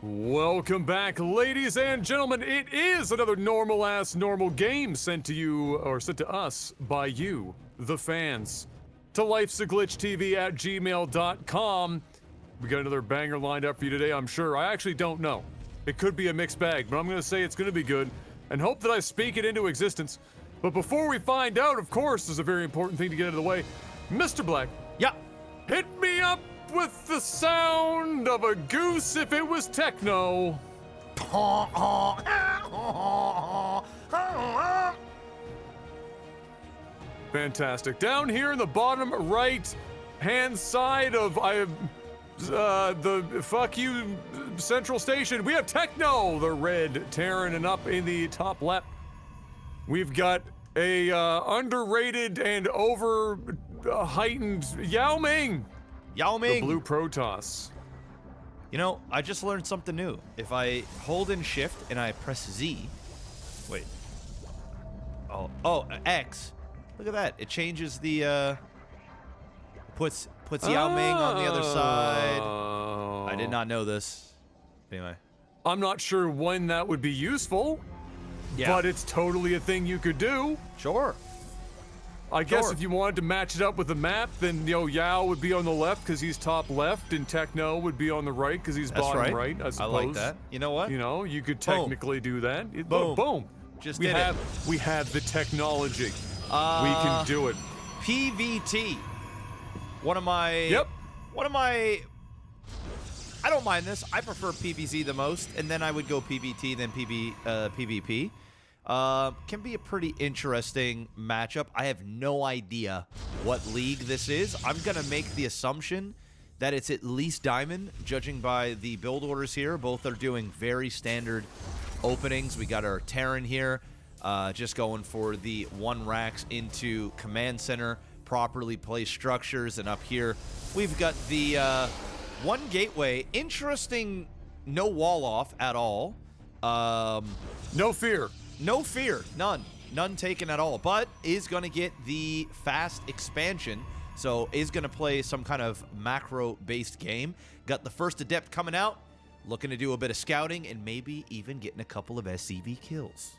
Welcome back, ladies and gentlemen. It is another normal game sent to you, or sent to us by you, the fans, to Lifesaglitchtv at gmail.com. We got another banger lined up for you today, I'm sure. I actually don't know. It could be a mixed bag, but I'm going to say it's going to be good, and hope that I speak it into existence. But before we find out, of course, there's a very important thing to get out of the way. Mr. Black. Yeah. Hit me up with the sound of a goose if it was techno. Fantastic. Down here in the bottom right hand side of the fuck you central station, we have Techno, the red Terran, and up in the top left, we've got a underrated and over heightened YaoMing. YaoMing! The blue Protoss. You know, I just learned something new. If I hold in shift and I press Z... Wait. Oh, X. Look at that. It changes the, puts YaoMing on the other side. I did not know this. Anyway. I'm not sure when that would be useful. Yeah. But it's totally a thing you could do. Sure. I guess if you wanted to match it up with the map, then, Yao would be on the left because he's top left, and Techno would be on the right because he's bottom right, I suppose. I like that. You know what? You could technically do that. Boom. Boom. Just we have the technology. We can do it. PVT. One of my... I don't mind this. I prefer PVZ the most, and then I would go PVT, then PvP. Can be a pretty interesting matchup. I have no idea what league this is. I'm going to make the assumption that it's at least Diamond, judging by the build orders here. Both are doing very standard openings. We got our Terran here, just going for the 1 racks into command center, properly placed structures, and up here we've got the 1 gateway. Interesting, no wall off at all. No fear. No fear, none taken at all, but is going to get the fast expansion, so is going to play some kind of macro-based game. Got the first Adept coming out, looking to do a bit of scouting, and maybe even getting a couple of SCV kills.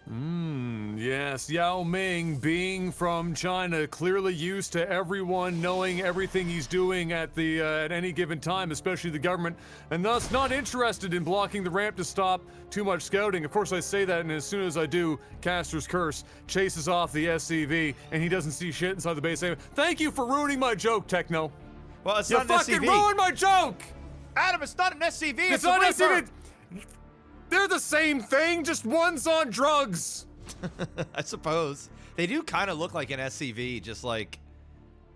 Yes, YaoMing, being from China, clearly used to everyone knowing everything he's doing at any given time, especially the government, and thus not interested in blocking the ramp to stop too much scouting. Of course, I say that, and as soon as I do, Caster's Curse chases off the SCV, and he doesn't see shit inside the base. Thank you for ruining my joke, Techno. Well, it's not an SCV. You fucking ruined my joke! Adam, it's not an SCV, it's not an SCV! They're the same thing, just one's on drugs. I suppose. They do kind of look like an SCV, just like...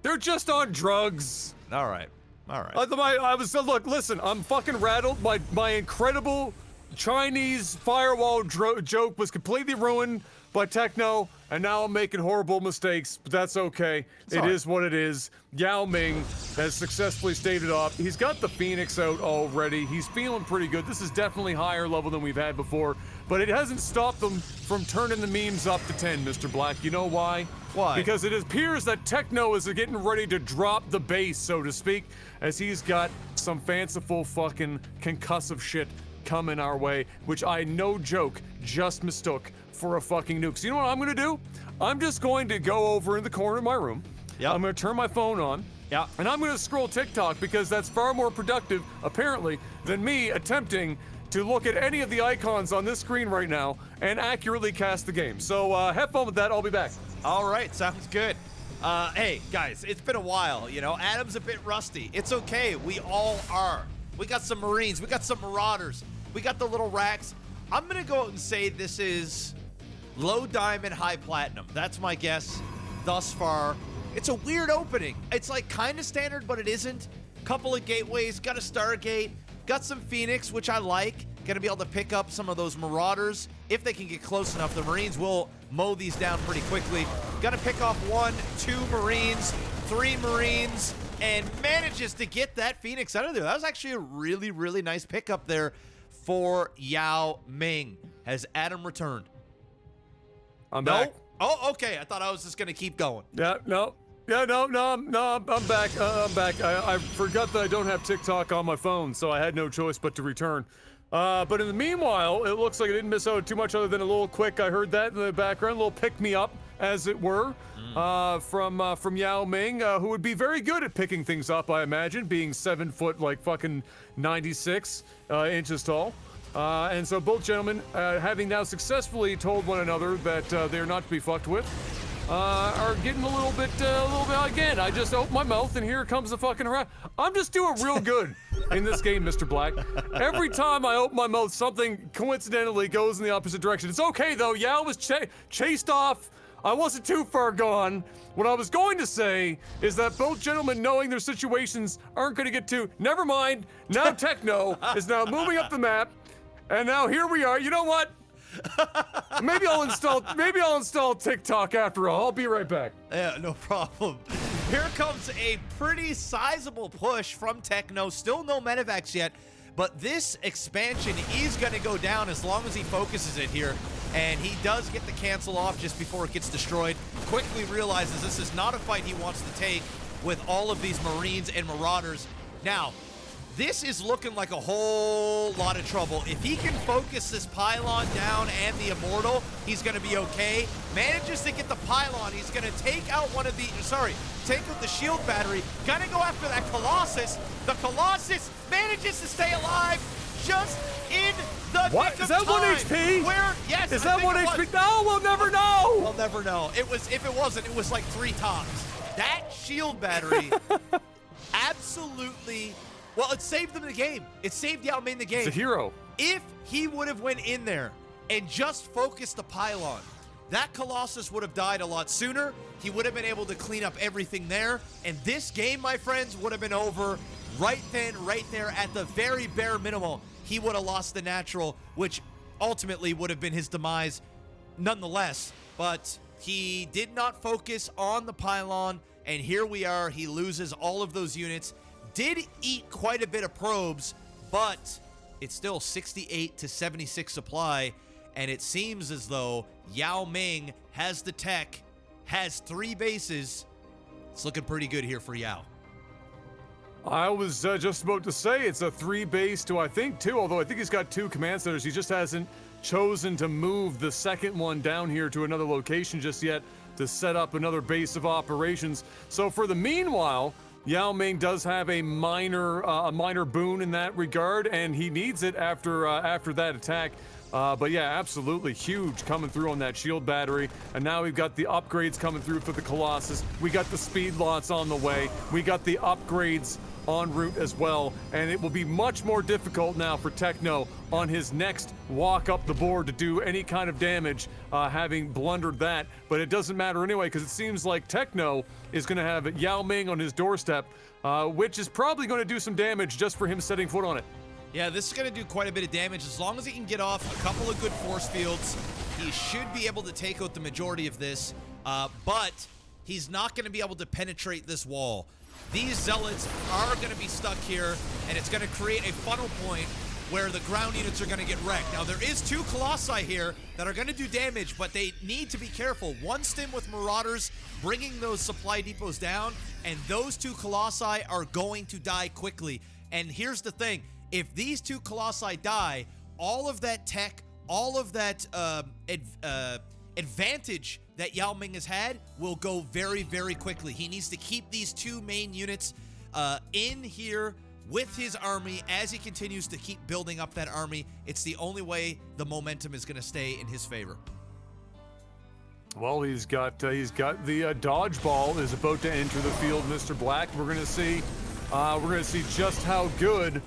They're just on drugs. All right. Look, listen, I'm fucking rattled. My incredible Chinese firewall joke was completely ruined by Techno, and now I'm making horrible mistakes, but that's okay. It is what it is. YaoMing has successfully staved off. He's got the Phoenix out already. He's feeling pretty good. This is definitely higher level than we've had before, but it hasn't stopped them from turning the memes up to 10, Mr. Black. You know why? Why? Because it appears that Techno is getting ready to drop the base, so to speak, as he's got some fanciful fucking concussive shit coming our way, which I, no joke, just mistook for a fucking nuke. So you know what I'm gonna do? I'm just going to go over in the corner of my room. Yep. I'm gonna turn my phone on. Yeah. And I'm gonna scroll TikTok because that's far more productive, apparently, than me attempting to look at any of the icons on this screen right now and accurately cast the game. So have fun with that. I'll be back. All right, sounds good. Hey, guys, it's been a while, Adam's a bit rusty. It's okay, we all are. We got some Marines, we got some Marauders, we got the little racks. I'm gonna go out and say this is low diamond, high platinum. That's my guess thus far. It's a weird opening. It's like kind of standard, but it isn't. Couple of gateways, got a Stargate, got some Phoenix, which I like. Gonna be able to pick up some of those Marauders. If they can get close enough, the Marines will mow these down pretty quickly. Gonna pick off 1, 2 Marines, 3 Marines, and manages to get that Phoenix out of there. That was actually a really, really nice pickup there for YaoMing. Has Adam returned? I'm back. Oh, okay. I thought I was just going to keep going. Yeah, no. Yeah, I'm back. I'm back. I forgot that I don't have TikTok on my phone, so I had no choice but to return. But in the meanwhile, it looks like I didn't miss out too much other than a little quick. I heard that in the background, a little pick-me-up, as it were, from YaoMing, who would be very good at picking things up, I imagine, being 7 foot, like fucking 96 inches tall. And so both gentlemen, having now successfully told one another that they're not to be fucked with, are getting a little bit again. I just open my mouth and here comes the fucking around. I'm just doing real good in this game, Mr. Black. Every time I open my mouth, something coincidentally goes in the opposite direction. It's okay though. Yao was chased off. I wasn't too far gone. What I was going to say is that both gentlemen, knowing their situations, aren't going to get too. Never mind. Now Techno is now moving up the map, and now here we are. You know what? Maybe I'll install TikTok after all. I'll be right back. Yeah, no problem. Here comes a pretty sizable push from Techno. Still no medevacs yet, but this expansion is going to go down as long as he focuses it here. And he does get the cancel off just before it gets destroyed. Quickly realizes this is not a fight he wants to take with all of these Marines and Marauders. Now, this is looking like a whole lot of trouble. If he can focus this pylon down and the Immortal, he's going to be okay. Manages to get the pylon. He's going to take out take out the shield battery. Going to go after that Colossus. The Colossus manages to stay alive just in the What? nick Is of that 1 time. HP? Where? Yes. Is I that 1 think it HP? was. No, we'll never know. We'll never know. If it wasn't, it was like 3 tops. That shield battery absolutely. Well, it saved them the game. It saved YaoMing the game. It's a hero. If he would have went in there and just focused the pylon, that Colossus would have died a lot sooner. He would have been able to clean up everything there. And this game, my friends, would have been over right then, right there at the very bare minimum. He would have lost the natural, which ultimately would have been his demise nonetheless. But he did not focus on the pylon. And here we are. He loses all of those units. Did eat quite a bit of probes, but it's still 68 to 76 supply, and it seems as though YaoMing has the tech, has 3 bases. It's looking pretty good here for Yao. I was just about to say it's a 3 base to I think 2, although I think he's got 2 command centers. He just hasn't chosen to move the second one down here to another location just yet to set up another base of operations. So for the meanwhile, YaoMing does have a minor boon in that regard, and he needs it after that attack. But yeah, absolutely huge coming through on that shield battery. And now we've got the upgrades coming through for the Colossus. We got the speed lots on the way. We got the upgrades en route as well. And it will be much more difficult now for Techno on his next walk up the board to do any kind of damage, having blundered that. But it doesn't matter anyway, because it seems like Techno is going to have YaoMing on his doorstep, which is probably going to do some damage just for him setting foot on it. Yeah, this is going to do quite a bit of damage. As long as he can get off a couple of good force fields, he should be able to take out the majority of this, but he's not going to be able to penetrate this wall. These Zealots are going to be stuck here, and it's going to create a funnel point where the ground units are going to get wrecked. Now, there is 2 Colossi here that are going to do damage, but they need to be careful. 1 stim with Marauders bringing those supply depots down, and those 2 Colossi are going to die quickly. And here's the thing. If these 2 Colossi die, all of that tech, all of that advantage that YaoMing has had will go very, very quickly. He needs to keep these 2 main units in here with his army as he continues to keep building up that army. It's the only way the momentum is going to stay in his favor. Well, he's got the dodgeball is about to enter the field, Mr. Black. We're going to see just how good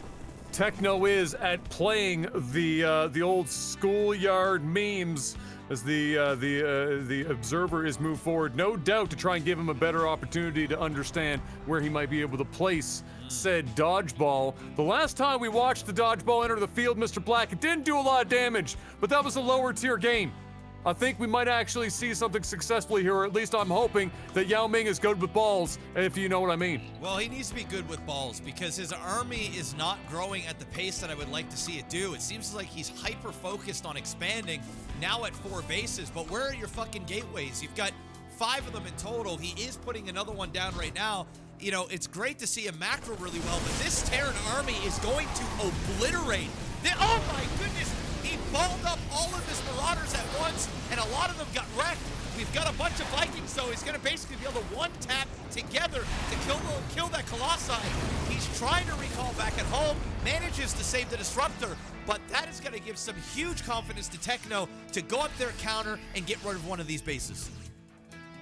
Techno is at playing the old schoolyard memes as the observer is moved forward, no doubt to try and give him a better opportunity to understand where he might be able to place said dodgeball. The last time we watched the dodgeball enter the field, Mr. Black, it didn't do a lot of damage, but that was a lower tier game. I think we might actually see something successfully here, or at least I'm hoping that YaoMing is good with balls, if you know what I mean. Well, he needs to be good with balls because his army is not growing at the pace that I would like to see it do. It seems like he's hyper-focused on expanding, now at 4 bases, but where are your fucking gateways? You've got 5 of them in total. He is putting another one down right now. You know, it's great to see him macro really well, but this Terran army is going to obliterate. Oh my goodness! He balled up all of his Marauders at once, and a lot of them got wrecked. We've got a bunch of Vikings, so he's going to basically be able to one-tap together to kill that Colossi. He's trying to recall back at home, manages to save the Disruptor, but that is going to give some huge confidence to Techno to go up their counter and get rid of one of these bases.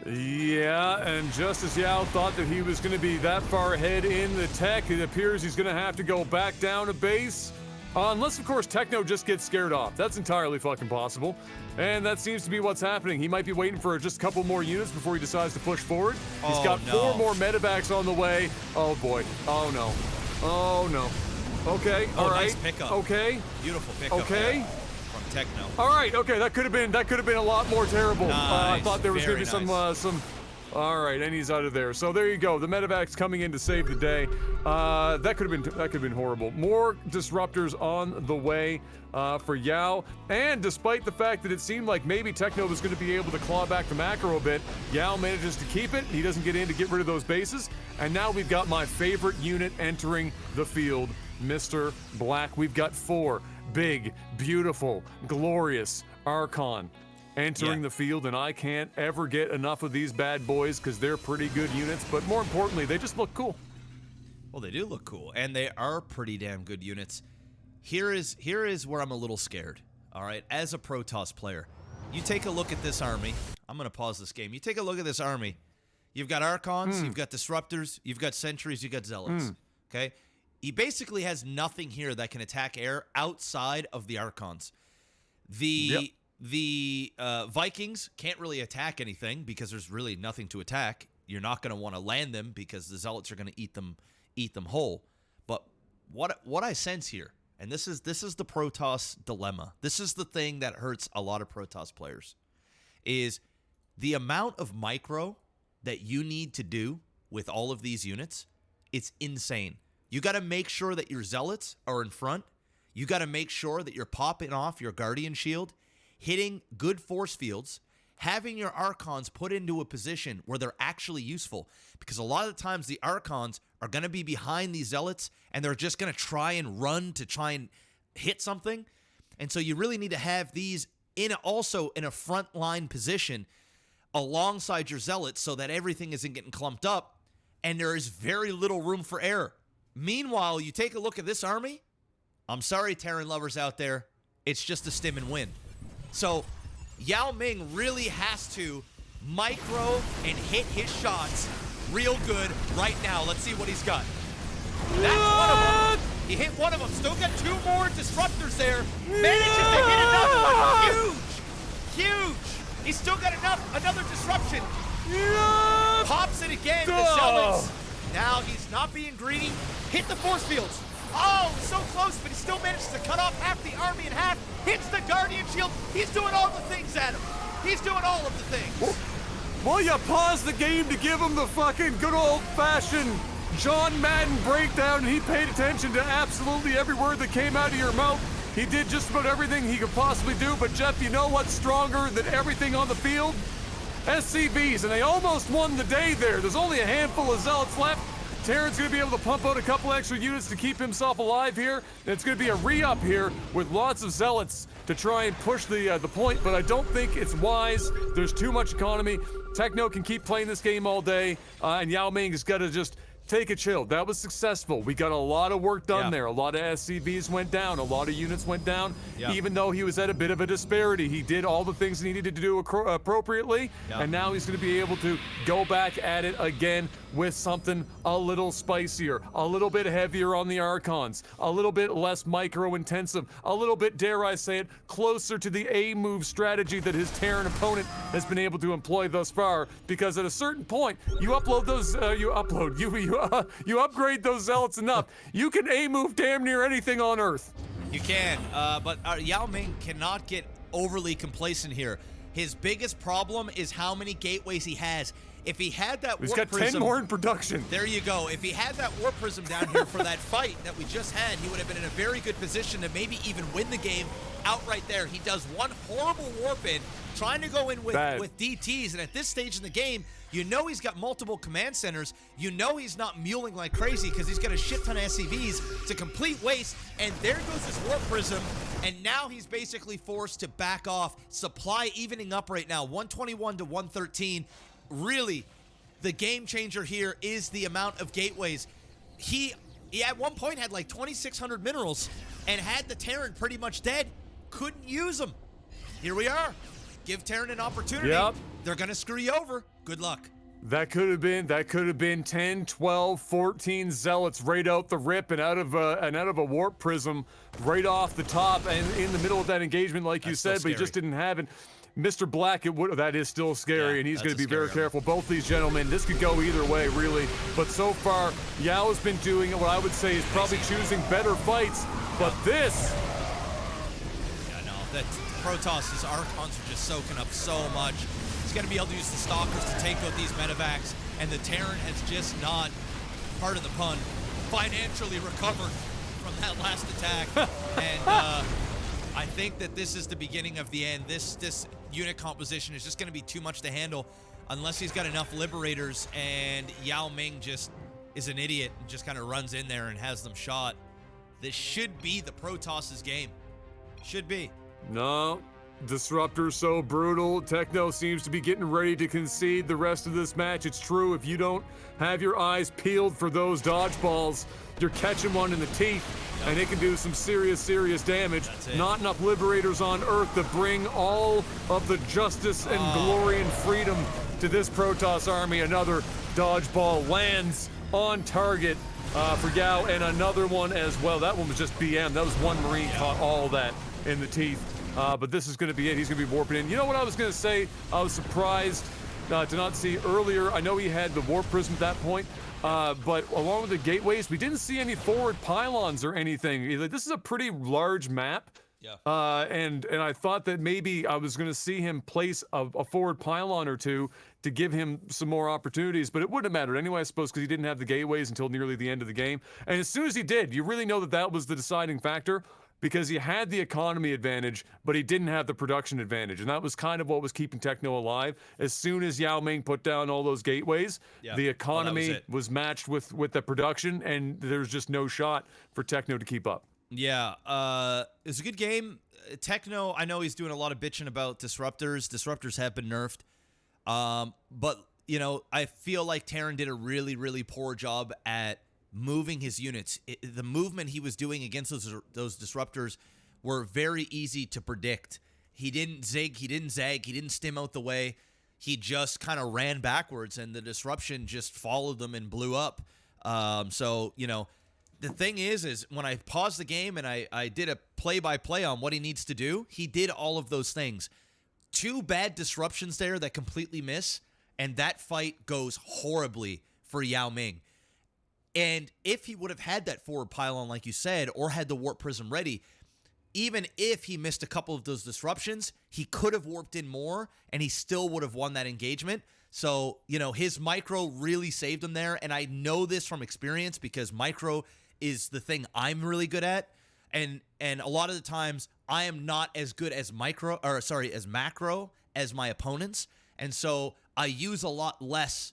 Yeah, and just as Yao thought that he was going to be that far ahead in the tech, it appears he's going to have to go back down a base. Unless, of course, Techno just gets scared off. That's entirely fucking possible. And that seems to be what's happening. He might be waiting for just a couple more units before he decides to push forward. He's got 4 more medevacs on the way. Oh, boy. Oh, no. Oh, no. Okay, all right. Nice pickup. Okay. Beautiful pickup. Okay. From Techno. All right, okay, that could have been a lot more terrible. Nice. I thought there was going to be Very some. All right, and he's out of there. So there you go. The medevac's coming in to save the day. That could have been horrible. More disruptors on the way for Yao. And despite the fact that it seemed like maybe Techno was going to be able to claw back the macro a bit, Yao manages to keep it. He doesn't get in to get rid of those bases. And now we've got my favorite unit entering the field, Mr. Black. We've got 4 big, beautiful, glorious Archon entering the field, and I can't ever get enough of these bad boys because they're pretty good units, but more importantly, they just look cool. Well, they do look cool, and they are pretty damn good units. Here is where I'm a little scared, all right? As a Protoss player, you take a look at this army. I'm going to pause this game. You take a look at this army. You've got Archons, you've got Disruptors, you've got Sentries, you've got Zealots, okay? He basically has nothing here that can attack air outside of the Archons. The Vikings can't really attack anything because there's really nothing to attack. You're not going to want to land them because the Zealots are going to eat them whole. But what I sense here, and this is the Protoss dilemma. This is the thing that hurts a lot of Protoss players, is the amount of micro that you need to do with all of these units. It's insane. You got to make sure that your Zealots are in front. You got to make sure that you're popping off your Guardian Shield, hitting good force fields, having your Archons put into a position where they're actually useful. Because a lot of the times the Archons are going to be behind these Zealots, and they're just going to try and run to try and hit something. And so you really need to have these also in a front line position alongside your Zealots so that everything isn't getting clumped up, and there is very little room for error. Meanwhile, you take a look at this army. I'm sorry, Terran lovers out there. It's just a stim and win. So, YaoMing really has to micro and hit his shots real good right now. Let's see what he's got. That's one of them. He hit one of them. Still got 2 more Disruptors there. Manages to hit another one. Huge. He's still got another disruption. Pops it again. The Zealots. Now he's not being greedy. Hit the force fields. Oh, so close, but he still manages to cut off half the army in half. Hits the Guardian Shield. He's doing all the things, Adam. He's doing all of the things. Well, you pause the game to give him the fucking good old-fashioned John Madden breakdown, and he paid attention to absolutely every word that came out of your mouth. He did just about everything he could possibly do, but Jeff, you know what's stronger than everything on the field? SCVs, and they almost won the day there. There's only a handful of Zealots left. Terran's going to be able to pump out a couple extra units to keep himself alive here. It's going to be a re-up here with lots of Zealots to try and push the point, but I don't think it's wise. There's too much economy. Techno can keep playing this game all day, and YaoMing has got to just take a chill. That was successful. We got a lot of work done there. A lot of SCVs went down. A lot of units went down. Even though he was at a bit of a disparity, he did all the things he needed to do appropriately, and now he's going to be able to go back at it again with something a little spicier, a little bit heavier on the Archons, a little bit less micro-intensive, a little bit, dare I say it, closer to the A-move strategy that his Terran opponent has been able to employ thus far, because at a certain point, you upload those, you upgrade those Zealots enough, you can A-move damn near anything on Earth. You can, but YaoMing cannot get overly complacent here. His biggest problem is how many gateways he has. If he had that He's warp got prism, 10 more in production. there you go. If he had that warp prism down here for that fight that we just had, he would have been in a very good position to maybe even win the game outright there. He does one horrible warp in, trying to go in with DTs, and at this stage in the game, you know he's got multiple command centers. You know he's not muling like crazy because he's got a shit ton of SCVs to complete waste, and there goes his warp prism, and now he's basically forced to back off. Supply evening up right now, 121 to 113. Really, the game changer here is the amount of gateways. He at one point had like 2,600 minerals and had the Terran pretty much dead. Couldn't use them. Here we are. Give Terran an opportunity. Yep. They're going to screw you over. Good luck. That could have been 10, 12, 14 zealots right out the rip and out of a warp prism right off the top and in the middle of that engagement, like you said, but he just didn't have it. Mr. Black, that is still scary, and he's going to be very careful. Both these gentlemen, this could go either way, really. But so far, Yao has been doing what I would say is probably choosing better fights. But this... Yeah, no, that Protos's Archons are just soaking up so much. He's going to be able to use the Stalkers to take out these medevacs, and the Terran has just not, pardon the pun, financially recovered from that last attack. And I think that this is the beginning of the end. This unit composition is just going to be too much to handle unless he's got enough Liberators, and YaoMing just is an idiot and just kind of runs in there and has them shot. This should be the Protoss's game. Should be. No. Disruptor so brutal. Techno seems to be getting ready to concede the rest of this match. It's true, if you don't have your eyes peeled for those dodgeballs, you're catching one in the teeth, and it can do some serious damage. Not enough Liberators on Earth to bring all of the justice and glory and freedom to this Protoss army. Another dodgeball lands on target for Yao, and another one as well. That one was just BM. That was one Marine caught all that in the teeth. But this is going to be it. He's going to be warping in. You know what I was going to say? I was surprised to not see earlier. I know he had the warp prism at that point, but along with the gateways, we didn't see any forward pylons or anything. This is a pretty large map. Yeah. And I thought that maybe I was going to see him place a forward pylon or two to give him some more opportunities, but it wouldn't have mattered anyway, I suppose, because he didn't have the gateways until nearly the end of the game. And as soon as he did, you really know that that was the deciding factor, because he had the economy advantage, but he didn't have the production advantage. And that was kind of what was keeping Techno alive. As soon as YaoMing put down all those gateways, the economy was matched with the production, and there's just no shot for Techno to keep up. Yeah, it's a good game. Techno, I know he's doing a lot of bitching about disruptors. Disruptors have been nerfed. But, you know, I feel like Terran did a really poor job at moving his units. The movement he was doing against those disruptors were very easy to predict. He didn't zig, he didn't zag, he didn't stim out the way. He just kind of ran backwards, and the disruption just followed them and blew up. So, you know, the thing is when I paused the game and I did a play-by-play on what he needs to do, he did all of those things. 2 bad disruptions there that completely miss, and that fight goes horribly for YaoMing. And if he would have had that forward pylon, like you said, or had the warp prism ready, even if he missed a couple of those disruptions, he could have warped in more, and he still would have won that engagement. So, you know, his micro really saved him there, and I know this from experience because micro is the thing I'm really good at, and a lot of the times I am not as good as macro as my opponents, and so I use a lot less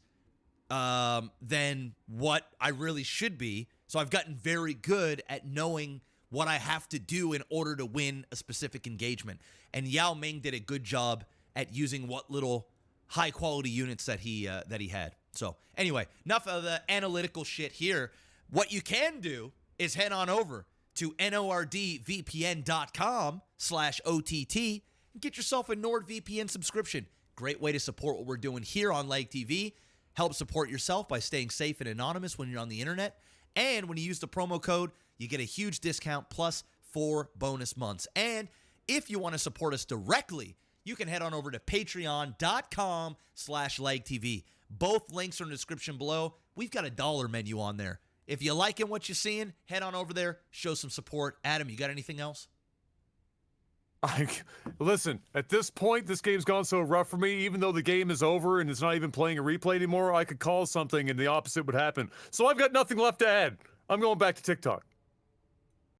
than what I really should be. So I've gotten very good at knowing what I have to do in order to win a specific engagement. And YaoMing did a good job at using what little high quality units that he had. So anyway, enough of the analytical shit here. What you can do is head on over to nordvpn.com/OTT and get yourself a NordVPN subscription. Great way to support what we're doing here on LAGTV. Help support yourself by staying safe and anonymous when you're on the internet. And when you use the promo code, you get a huge discount plus 4 bonus months. And if you want to support us directly, you can head on over to patreon.com/LAGTV. Both links are in the description below. We've got a dollar menu on there. If you liking what you're seeing, head on over there, show some support. Adam, you got anything else? Listen, at this point, this game's gone so rough for me, even though the game is over and it's not even playing a replay anymore, I could call something and the opposite would happen. So I've got nothing left to add. I'm going back to TikTok.